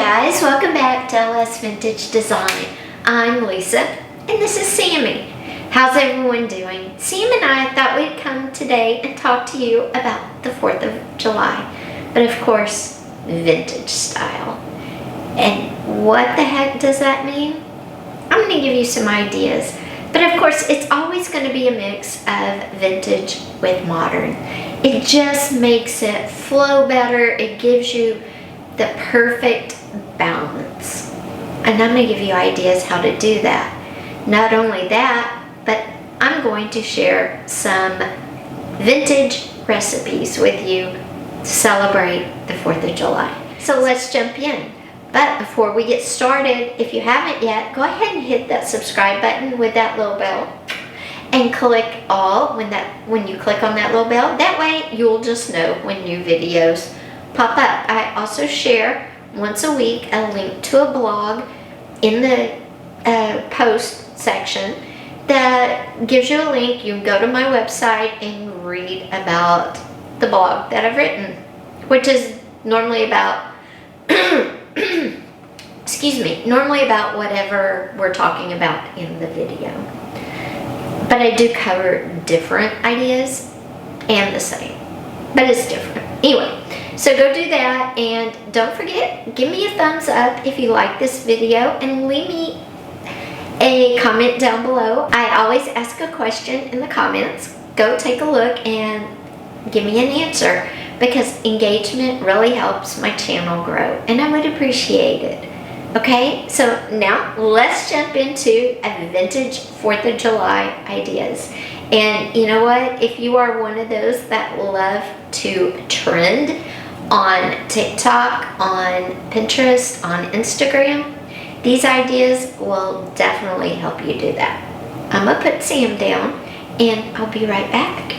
guys, welcome back to LS Vintage Design. I'm Lisa and this is Sammy. How's everyone doing? Sam and I thought we'd come today and talk to you about the 4th of July, but of course, vintage style. And what the heck does that mean? I'm going to give you some ideas, but of course it's always going to be a mix of vintage with modern. It just makes it flow better. It gives you the perfect balance. And I'm going to give you ideas how to do that. Not only that, but I'm going to share some vintage recipes with you to celebrate the 4th of July. So let's jump in. But before we get started, if you haven't yet, go ahead and hit that subscribe button with that little bell and click all when you click on that little bell. That way you'll just know when new videos pop up. I also share once a week a link to a blog in the post section that gives you a link. You can go to my website and read about the blog that I've written, which is normally about normally about whatever we're talking about in the video. But I do cover different ideas and the same, but it's different. Anyway, so go do that, and don't forget, give me a thumbs up if you like this video and leave me a comment down below. I always ask a question in the comments. Go take a look and give me an answer, because engagement really helps my channel grow and I would appreciate it. Okay, so now let's jump into a vintage 4th of July ideas. And you know what? If you are one of those that love to trend on TikTok, on Pinterest, on Instagram, these ideas will definitely help you do that. I'm gonna put Sam down and I'll be right back.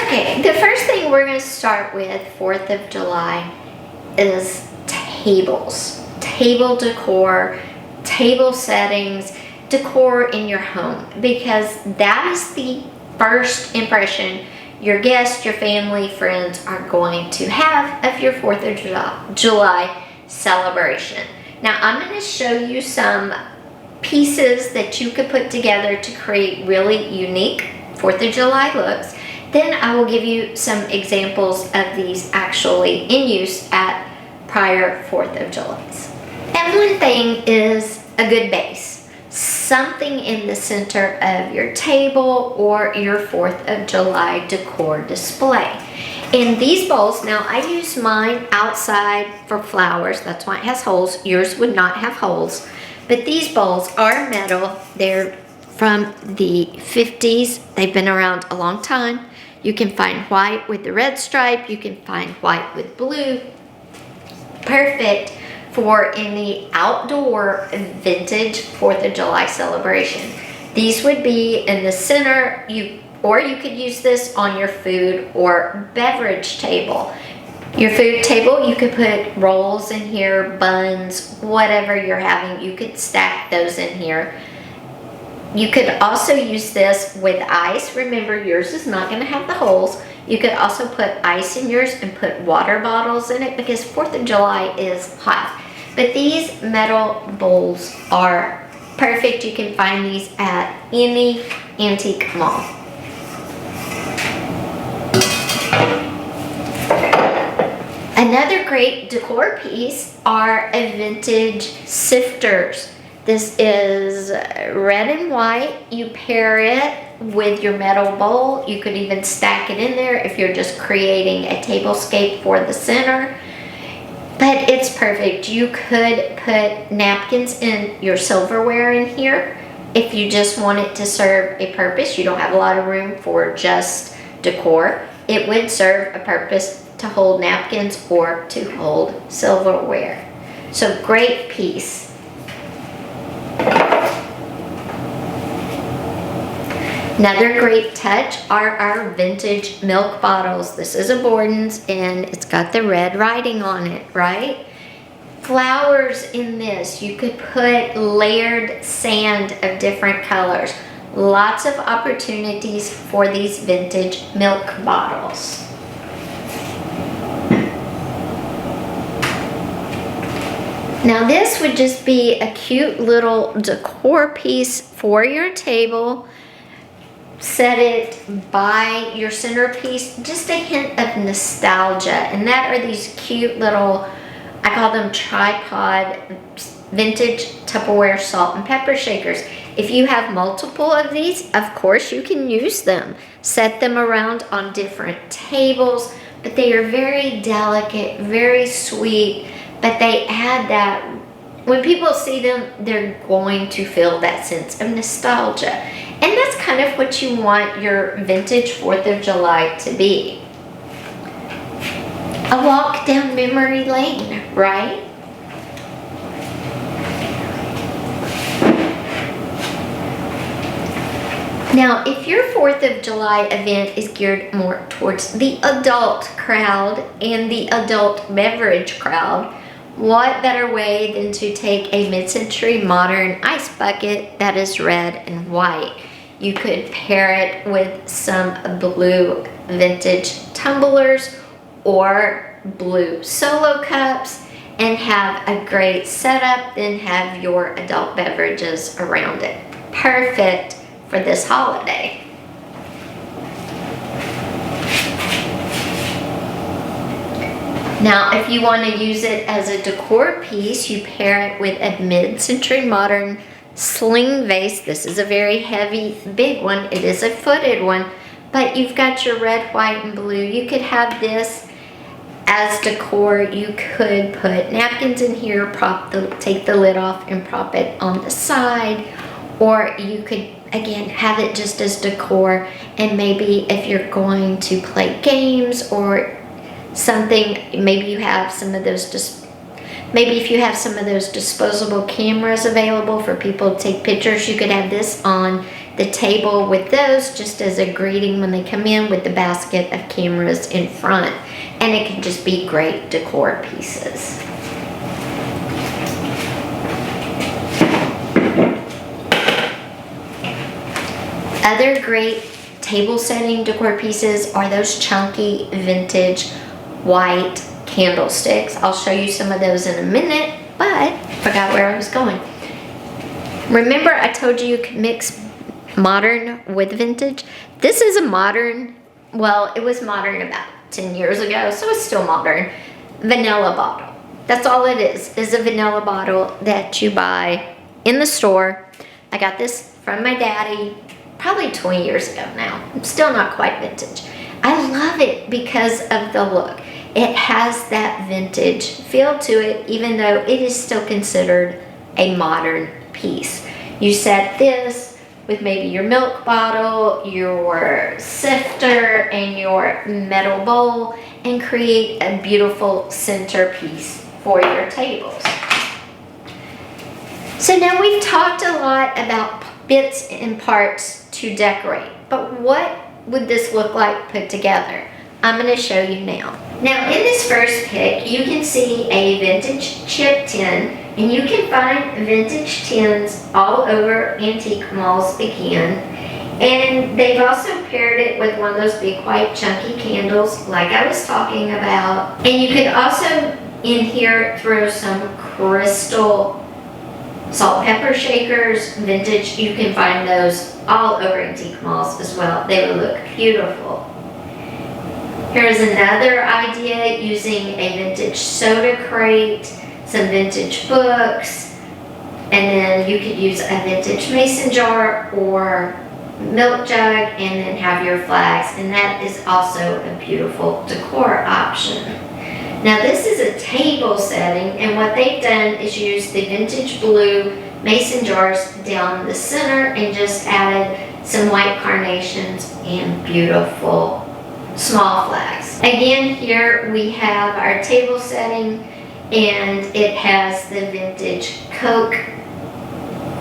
Okay, the first thing we're gonna start with 4th of July is tables. Table decor, table settings, decor in your home, because that is the first impression your guests, your family, friends are going to have of your 4th of July celebration. Now I'm going to show you some pieces that you could put together to create really unique 4th of July looks. Then I will give you some examples of these actually in use at prior 4th of Julys. And one thing is a good base. Something in the center of your table or your 4th of July decor display. In these bowls, now I use mine outside for flowers. That's why it has holes. Yours would not have holes. But these bowls are metal. They're from the 50s. They've been around a long time. You can find white with the red stripe. You can find white with blue. Perfect for any outdoor vintage 4th of July celebration. These would be in the center, or you could use this on your food or beverage table. Your food table, you could put rolls in here, buns, whatever you're having, you could stack those in here. You could also use this with ice. Remember, yours is not going to have the holes. You could also put ice in yours and put water bottles in it, because 4th of July is hot. But these metal bowls are perfect. You can find these at any antique mall. Another great decor piece are vintage sifters. This is red and white. You pair it with your metal bowl. You could even stack it in there if you're just creating a tablescape for the center. But it's perfect. You could put napkins in your silverware in here if you just want it to serve a purpose. You don't have a lot of room for just decor. It would serve a purpose to hold napkins or to hold silverware. So great piece. Another great touch are our vintage milk bottles. This is a Borden's and it's got the red writing on it, right? Flowers in this. You could put layered sand of different colors. Lots of opportunities for these vintage milk bottles. Now this would just be a cute little decor piece for your table. Set it by your centerpiece, just a hint of nostalgia. And that are these cute little, I call them tripod vintage Tupperware salt and pepper shakers. If you have multiple of these, of course you can use them. Set them around on different tables, but they are very delicate, very sweet, but they add that, when people see them, they're going to feel that sense of nostalgia. And that's kind of what you want your vintage 4th of July to be. A walk down memory lane, right? Now, if your 4th of July event is geared more towards the adult crowd and the adult beverage crowd, what better way than to take a mid-century modern ice bucket that is red and white. You could pair it with some blue vintage tumblers or blue solo cups and have a great setup, then have your adult beverages around it. Perfect for this holiday. Now, if you want to use it as a decor piece, you pair it with a mid-century modern sling vase. This is a very heavy, big one. It is a footed one, but you've got your red, white, and blue. You could have this as decor. You could put napkins in here, take the lid off and prop it on the side, or you could, again, have it just as decor. And maybe if you're going to play games or something, maybe you have some of those, maybe if you have some of those disposable cameras available for people to take pictures, you could have this on the table with those just as a greeting when they come in, with the basket of cameras in front. And it can just be great decor pieces. Other great table setting decor pieces are those chunky vintage white candlesticks. I'll show you some of those in a minute, but I forgot where I was going. Remember I told you could mix modern with vintage? This is a modern, well, it was modern about 10 years ago, so it's still modern. Vanilla bottle. That's all it is a vanilla bottle that you buy in the store. I got this from my daddy probably 20 years ago now. It's still not quite vintage. I love it because of the look. It has that vintage feel to it, even though it is still considered a modern piece. You set this with maybe your milk bottle, your sifter, and your metal bowl, and create a beautiful centerpiece for your tables. So now we've talked a lot about bits and parts to decorate, but what would this look like put together? I'm going to show you now. Now in this first pic, you can see a vintage chip tin, and you can find vintage tins all over antique malls again. And they've also paired it with one of those big white chunky candles like I was talking about. And you could also in here throw some crystal salt pepper shakers, vintage. You can find those all over antique malls as well. They would look beautiful. Here's another idea using a vintage soda crate, some vintage books, and then you could use a vintage mason jar or milk jug and then have your flags, and that is also a beautiful decor option. Now this is a table setting, and what they've done is use the vintage blue mason jars down the center and just added some white carnations and beautiful small flags. Again, here we have our table setting, and it has the vintage Coke.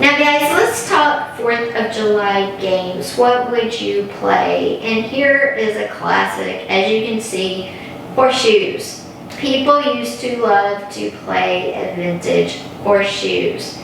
Now guys, let's talk 4th of July games. What would you play? And here is a classic, as you can see, horseshoes. People used to love to play at vintage horseshoes.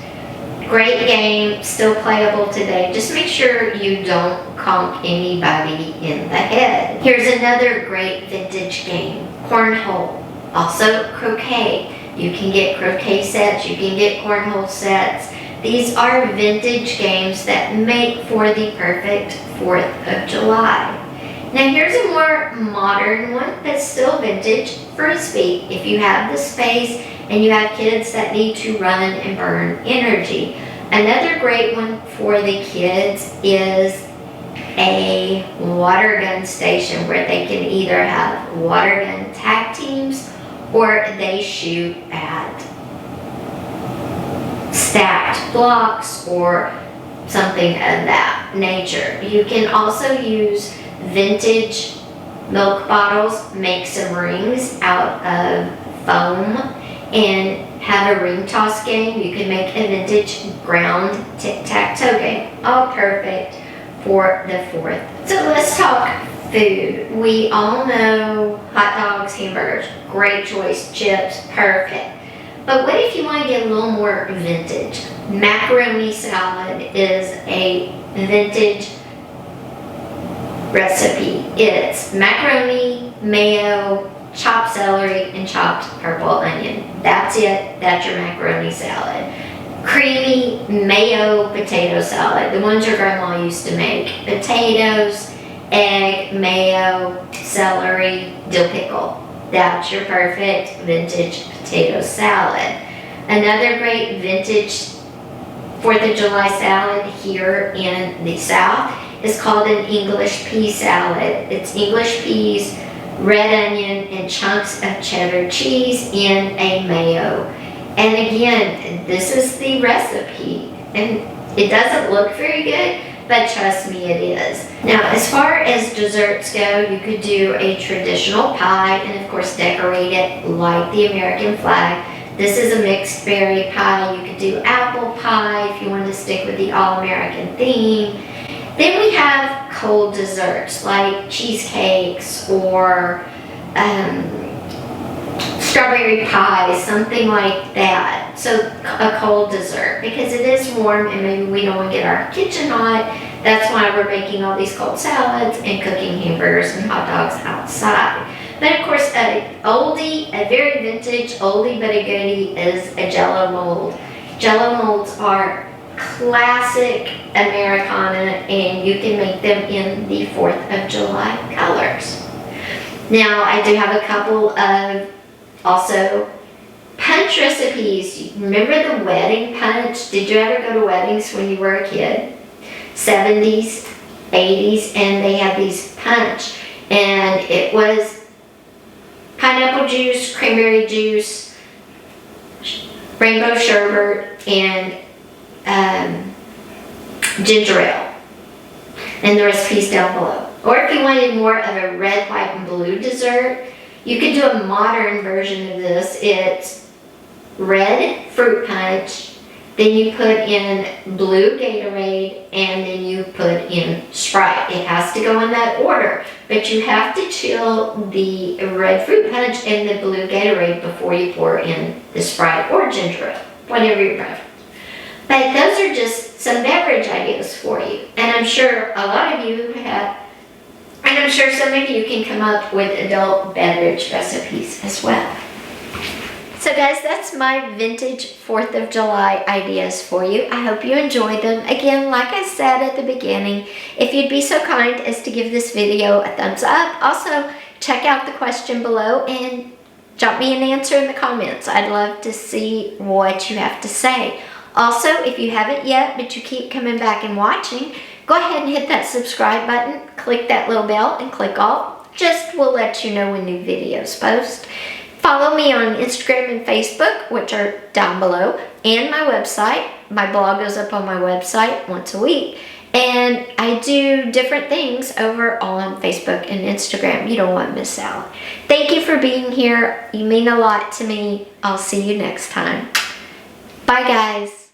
Great game, still playable today. Just make sure you don't conk anybody in the head. Here's another great vintage game, cornhole, also croquet. You can get croquet sets, you can get cornhole sets. These are vintage games that make for the perfect 4th of July. Now here's a more modern one that's still vintage, Frisbee. If you have the space and you have kids that need to run and burn energy. Another great one for the kids is a water gun station where they can either have water gun tag teams or they shoot at stacked blocks or something of that nature. You can also use vintage milk bottles, make some rings out of foam and have a ring toss game. You can make a vintage ground tic-tac-toe game. All perfect for the 4th. So let's talk food. We all know hot dogs, hamburgers, great choice, chips, perfect. But what if you want to get a little more vintage? Macaroni salad is a vintage recipe. It's macaroni, mayo, chopped celery, and chopped purple onion. That's it. That's your macaroni salad. Creamy mayo potato salad, the ones your grandma used to make. Potatoes, egg, mayo, celery, dill pickle. That's your perfect vintage potato salad. Another great vintage 4th of July salad here in the South is called an English pea salad. It's English peas, red onion, and chunks of cheddar cheese in a mayo. And again, this is the recipe. And it doesn't look very good, but trust me, it is. Now, as far as desserts go, you could do a traditional pie and of course decorate it like the American flag. This is a mixed berry pie. You could do apple pie if you want to stick with the all-American theme. Then we have cold desserts like cheesecakes or strawberry pie, something like that. So a cold dessert, because it is warm and maybe we don't want to get our kitchen hot. That's why we're making all these cold salads and cooking hamburgers and hot dogs outside. But of course, a oldie, a very vintage oldie but a goodie is a Jell-O mold. Jell-O molds are classic Americana and you can make them in the 4th of July colors. Now, I do have a couple of also punch recipes. Remember the wedding punch? Did you ever go to weddings when you were a kid? 70s, 80s, and they had these punch. And it was pineapple juice, cranberry juice, rainbow sherbet, and ginger ale. And the recipe's down below. Or if you wanted more of a red, white, and blue dessert, you could do a modern version of this. It's red fruit punch, then you put in blue Gatorade, and then you put in Sprite. It has to go in that order, but you have to chill the red fruit punch and the blue Gatorade before you pour in the Sprite or ginger ale, whatever your preference. But those are just some beverage ideas for you, and I'm sure a lot of you have. And I'm sure some of you can come up with adult beverage recipes as well. So guys, that's my vintage 4th of July ideas for you. I hope you enjoyed them. Again, like I said at the beginning, if you'd be so kind as to give this video a thumbs up. Also, check out the question below and drop me an answer in the comments. I'd love to see what you have to say. Also, if you haven't yet, but you keep coming back and watching, go ahead and hit that subscribe button, click that little bell, and click all. Just will let you know when new videos post. Follow me on Instagram and Facebook, which are down below, and my website. My blog goes up on my website once a week. And I do different things over on Facebook and Instagram. You don't want to miss out. Thank you for being here. You mean a lot to me. I'll see you next time. Bye, guys.